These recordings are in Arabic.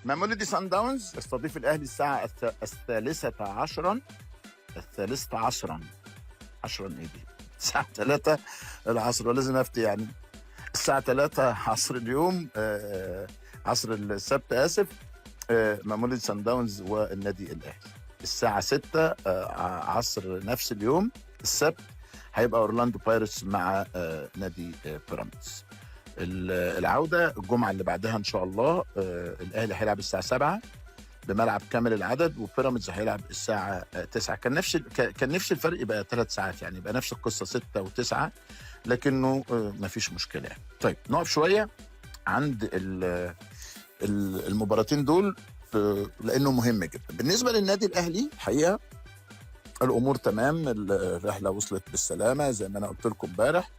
ميموريدي سان داونز يستضيف الاهلي الساعه الثالثه عشرا. الثالثه عشرا، عشرا ايه دي؟ الساعه 3 العصر، لازم افتي يعني. الساعه 3 عصر اليوم، عصر السبت اسف. ميموريدي سان داونز والنادي الاهلي. الساعه 6 عصر نفس اليوم السبت هيبقى اورلاندو بايرتس مع نادي بيراميدز. العوده الجمعه اللي بعدها ان شاء الله. الاهلي هيلعب الساعه 7 بملعب كامل العدد، وبيراميدز هيلعب الساعه 9. كان نفسي الفرق يبقى 3 ساعات، يعني يبقى نفس القصه 6 و9، لكنه مفيش مشكله يعني. طيب نقف شويه عند المباراتين دول لانه مهم جدا بالنسبه للنادي الاهلي. الحقيقه الامور تمام، الرحله وصلت بالسلامه زي ما انا قلت لكم امبارح،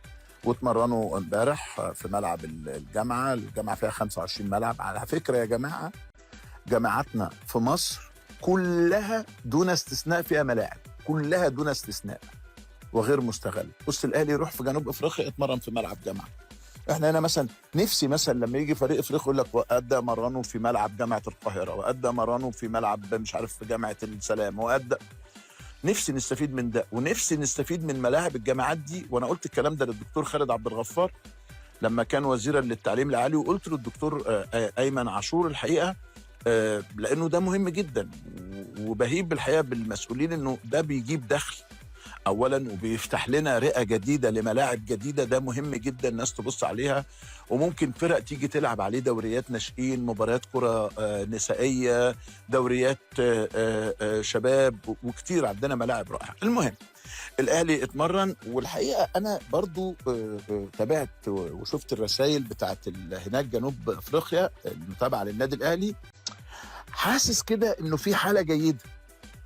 واتمرنوا امبارح في ملعب الجامعه فيها 25 ملعب. على فكره يا جماعه، جامعاتنا في مصر كلها دون استثناء فيها ملاعب، كلها دون استثناء وغير مستغل. بص الاهلي يروح في جنوب افريقيا اتمرن في ملعب جامعه. احنا هنا مثلا نفسي مثلا لما يجي فريق افريقي يقول لك وادى مرنوا في ملعب جامعه القاهره، وادى مرنوا في ملعب مش عارف في جامعه السلام، وادى. نفسي نستفيد من ده، ونفسي نستفيد من ملاعب الجامعات دي. وانا قلت الكلام ده للدكتور خالد عبد الغفار لما كان وزيرا للتعليم العالي، وقلت للدكتور ايمن عاشور الحقيقه، لانه ده مهم جدا، وبهيب بالحقيقه بالمسؤولين انه ده بيجيب دخل اولا، وبيفتح لنا رئه جديده لملاعب جديده. ده مهم جدا الناس تبص عليها، وممكن فرق تيجي تلعب عليه دوريات ناشئين، مباريات كره نسائيه، دوريات شباب، وكتير عندنا ملاعب رائعه. المهم الاهلي اتمرن، والحقيقه انا برضو تابعت وشفت الرسائل بتاعت هناك جنوب افريقيا المتابعه للنادي الاهلي. حاسس كده انه في حاله جيده،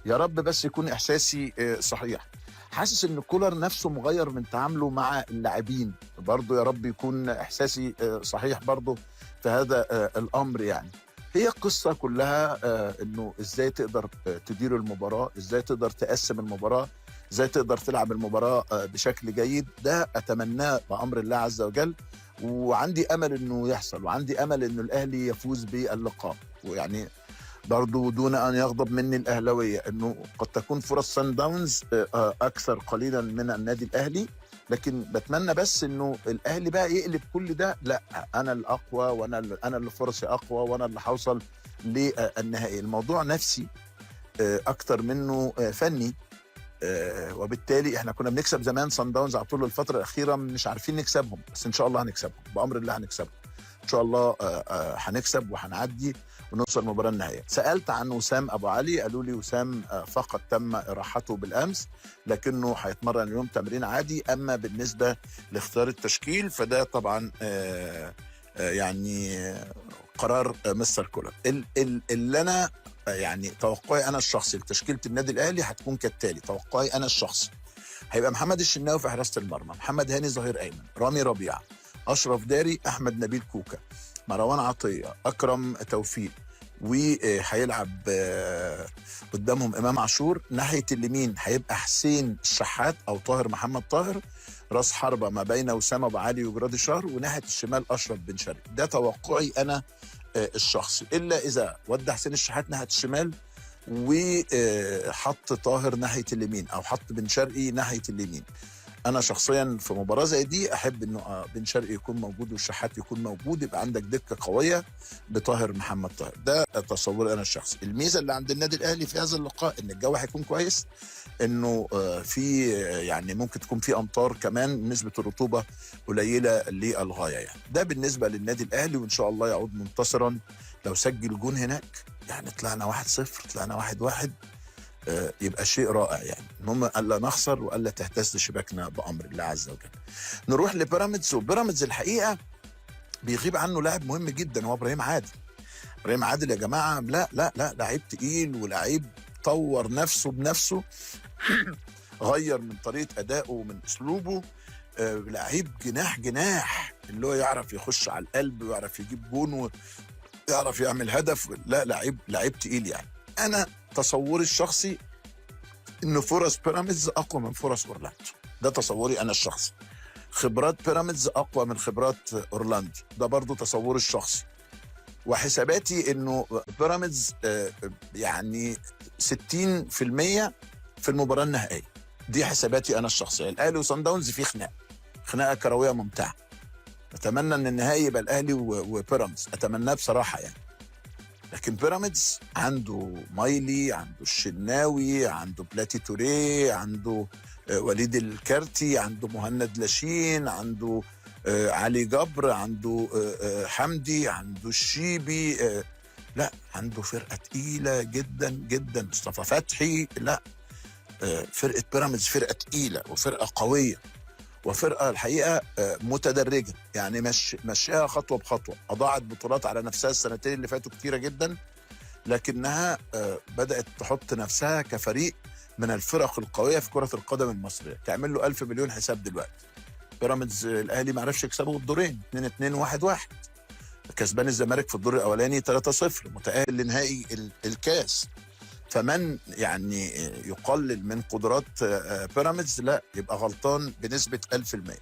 يا رب بس يكون احساسي صحيح. حاسس ان كولر نفسه مغير من تعامله مع اللاعبين برضو، يا رب يكون احساسي صحيح برضو في هذا الامر. يعني هي القصه كلها انه ازاي تقدر تدير المباراه، ازاي تقدر تقسم المباراه، ازاي تقدر تلعب المباراه بشكل جيد. ده اتمناه بامر الله عز وجل، وعندي امل انه يحصل، وعندي امل انه الاهلي يفوز باللقاء. ويعني برضو دون ان يغضب مني الاهلاويه انه قد تكون فرص سان داونز اكثر قليلا من النادي الاهلي، لكن بتمنى بس انه الاهلي بقى يقلب كل ده. لا، انا الاقوى، انا اللي فرصي اقوى، وانا اللي هوصل للنهائي. الموضوع نفسي اكتر منه فني. وبالتالي احنا كنا بنكسب زمان سان داونز على طول الفتره الاخيره، مش عارفين نكسبهم، بس ان شاء الله هنكسبهم بامر الله، هنكسبهم ان شاء الله. هنكسب وهنعدي ونوصل المباراه النهائيه. سالت عن وسام ابو علي، قالوا لي وسام فقط تم اراحته بالامس، لكنه هيتمرن اليوم تمرين عادي. اما بالنسبه لاختيار التشكيل فده طبعا يعني قرار مستر كولر. اللي انا يعني توقعي انا الشخصي لتشكيله النادي الاهلي هتكون كالتالي. توقعي انا الشخصي هيبقى محمد الشناوي في حراسه المرمى، محمد هاني ظهير ايمن، رامي ربيعه، اشرف داري، احمد نبيل كوكا، مروان عطيه، اكرم توفيق، وهيلعب قدامهم امام عاشور. ناحيه اليمين هيبقى حسين الشحات او طاهر محمد طاهر، راس حربه ما بين وسام ابو علي وجرادي شهر، وناحيه الشمال اشرف بن شرقي. ده توقعي انا الشخصي، الا اذا ودى حسين الشحات ناحيه الشمال وحط طاهر ناحيه اليمين، او حط بن شرقي ناحيه اليمين. انا شخصيا في مباراه زي دي احب انه بن شرقي يكون موجود والشحات يكون موجود، يبقى عندك دكه قويه بطاهر محمد طاهر. ده تصوري انا الشخصي. الميزه اللي عند النادي الاهلي في هذا اللقاء ان الجو هيكون كويس، انه في يعني ممكن تكون في امطار كمان، نسبه الرطوبه قليله للغايه يعني. ده بالنسبه للنادي الاهلي، وان شاء الله يعود منتصرا. لو سجل جون هناك يعني طلعنا 1-0، طلعنا 1-1، يبقى شيء رائع يعني. المهم الا نخسر والا تهتز شباكنا بامر الله عز وجل. نروح لبيراميدز. وبيراميدز الحقيقه بيغيب عنه لاعب مهم جدا، هو ابراهيم عادل. ابراهيم عادل يا جماعه لا لا لا، لعيب تقيل، ولاعيب طور نفسه بنفسه غير من طريقه ادائه ومن اسلوبه. لعيب جناح اللي هو يعرف يخش على القلب، ويعرف يجيب جون، ويعرف يعمل هدف. لا، لعيب تقيل يعني. انا تصوري الشخصي انه فرص بيراميدز اقوى من فرص اورلاندو. ده تصوري انا الشخصي. خبرات بيراميدز اقوى من خبرات اورلاندو، ده برضو تصوري الشخصي. وحساباتي انه بيراميدز يعني 60% في المباراه النهائيه. دي حساباتي انا الشخصيه. الاهلي وصن داونز في خناقه كرويه ممتعه. اتمنى ان النهائي يبقى الاهلي وبيراميدز، اتمناه بصراحه يعني. لكن بيراميدز عنده مايلي، عنده الشناوي، عنده بلاتي توريه، عنده وليد الكارتي، عنده مهند لاشين، عنده علي جبر، عنده حمدي، عنده الشيبي. لا، عنده فرقه تقيله جدا جدا. مصطفى فتحي. لا، فرقه بيراميدز فرقه تقيله وفرقه قويه وفرقه الحقيقه متدرجه، يعني مشيها خطوه بخطوه. اضاعت بطولات على نفسها السنتين اللي فاتوا كتيره جدا، لكنها بدات تحط نفسها كفريق من الفرق القويه في كره القدم المصريه. تعمل له 1000 مليون حساب دلوقتي. بيراميدز الاهلي ما عرفش يكسبه الدورين 2-2 1-1. كسبان الزمالك في الدور الاولاني 3-0، متاهل لنهائي الكاس. فمن يعني يقلل من قدرات بيراميدز لا يبقى غلطان بنسبة 1000%.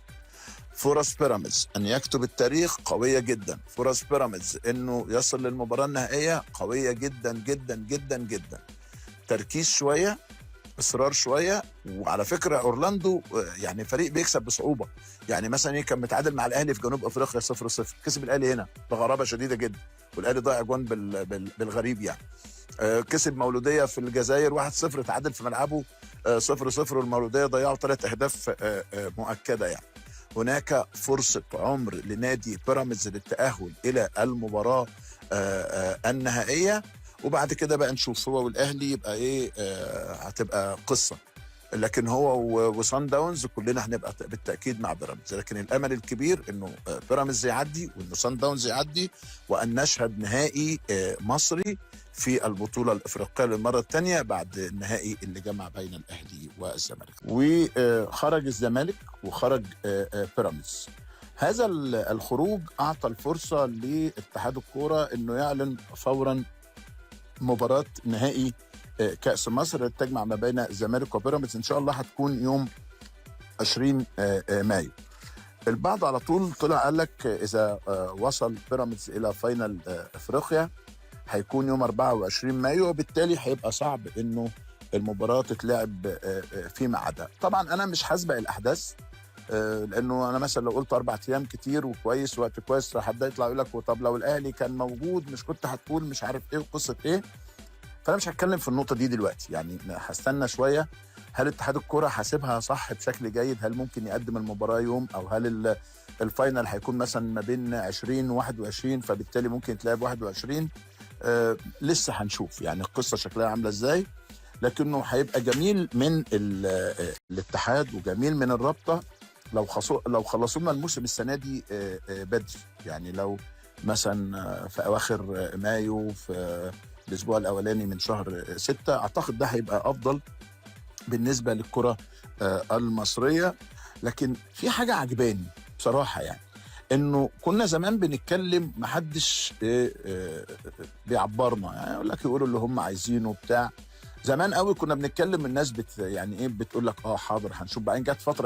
فرص بيراميدز أن يكتب التاريخ قوية جدا. فرص بيراميدز أنه يصل للمباراة النهائية قوية جدا جدا جدا جدا. تركيز شوية، إصرار شوية. وعلى فكرة أورلاندو يعني فريق بيكسب بصعوبة. يعني مثلا كان متعادل مع الأهلي في جنوب أفريقيا 0-0، كسب الأهلي هنا بغرابة شديدة جدا، والأهلي ضيع جون بالغريب يعني. كسب مولودية في الجزائر 1-0، تعادل في ملعبه 0-0، والمولودية ضيعوا 3 أهداف مؤكدة يعني. هناك فرصة عمر لنادي بيراميدز للتأهل إلى المباراة النهائية، وبعد كده بقى نشوف هو والأهلي يبقى إيه. هتبقى قصة. لكن هو وصن داونز كلنا هنبقى بالتاكيد مع بيراميدز، لكن الامل الكبير انه بيراميدز يعدي وانه صن داونز يعدي، وان نشهد نهائي مصري في البطوله الافريقيه للمره الثانيه بعد النهائي اللي جمع بين الاهلي والزمالك. وخرج الزمالك وخرج بيراميدز. هذا الخروج اعطى الفرصه لاتحاد الكوره انه يعلن فورا مباراه نهائي كأس مصر تجمع ما بين الزمالك وبيراميدز. ان شاء الله هتكون يوم 20 مايو. البعض على طول طلع قال لك اذا وصل بيراميدز الى فاينل افريقيا هيكون يوم 24 مايو، وبالتالي هيبقى صعب انه المباراه تتلعب في ميعادها. طبعا انا مش هسبق الاحداث، لانه انا مثلا لو قلت 4 ايام كتير وكويس وقت كويس راح حد يطلع يقول لك طب لو الاهلي كان موجود مش كنت هتقول مش عارف ايه وقصه ايه. فانا مش هتكلم في النقطه دي دلوقتي، يعني هستنى شويه. هل اتحاد الكوره حاسبها صح بشكل جيد؟ هل ممكن يقدم المباراه يوم، او هل الفاينل هيكون مثلا ما بين 20 و21 فبالتالي ممكن يتلعب 21؟ لسه هنشوف يعني القصه شكلها عامله ازاي. لكنه هيبقى جميل من الاتحاد وجميل من الرابطه لو خلصوا لنا الموسم السنه دي بدري. يعني لو مثلا في اواخر مايو، في الاسبوع الاولاني من شهر 6، اعتقد ده هيبقى افضل بالنسبه للكره المصريه. لكن في حاجه عجباني بصراحه، يعني انه كنا زمان بنتكلم محدش بيعبرنا، يعني يقول لك يقولوا اللي هم عايزينه بتاع. زمان قوي كنا بنتكلم الناس يعني ايه بتقول لك حاضر هنشوف. بعدين جت فتره